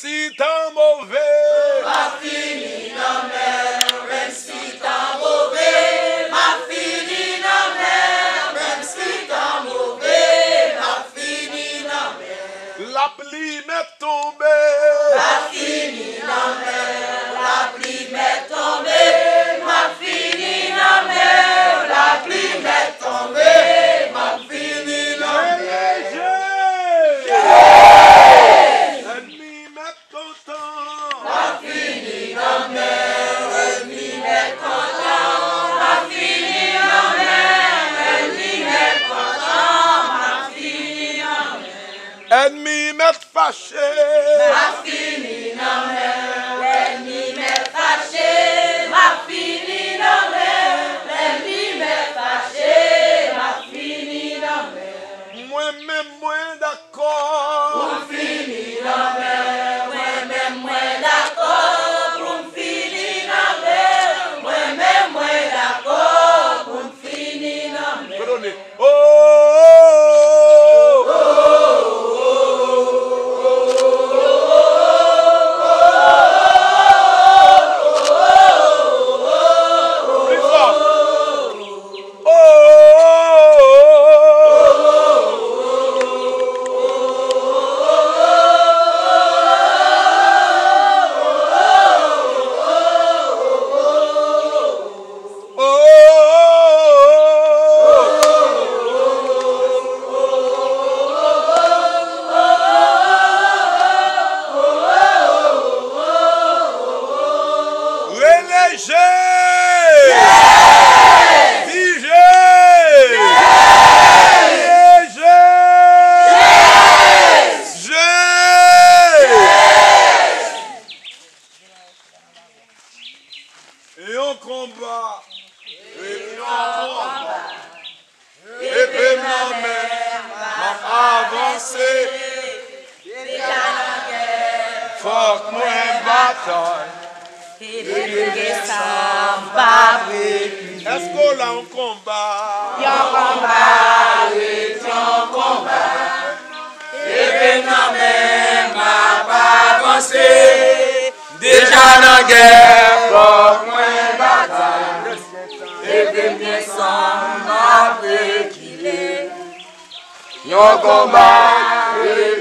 si t'es mauvais, ma fini dans mer, même si t'es mauvais, ma fini dans mer, même si t'es mauvais, ma fini dans mer. La pluie m'est tombée, Ma fini dans mer, la pluie m'est tombée, ma fini dans mer, la pluie m'est tombée, ma fini dans mer. Ennemi m'est content, Ma fini dans mer, ennemi m'est content, ma fini dans mer, ennemi m'est content, ma fini dans mer. ennemi m'est fâché, Ma fini dans mer, l'ennemi m'est fâché, ma fini dans mer, l'ennemi m'est fâché, ma fini dans mer. moi-même moins d'accord, Pour finir dans mer, moi-même moins d'accord, pour finir dans mer, moi-même moins d'accord, pour finir dans mer. pardonnez, plus fort, et on combat, et puis on combat, et puis ma mère m'a avancé, Déjà la guerre, faut que moi bataille. et puis ça va brûler. Est-ce qu'on l'a en combat? Yon combat, oui, yon combat. Et puis non même m'a pas avancé. Déjà dans guerre, faut moins bataille. Et puis bien sans m'a qu'il est. Yon combat, oui,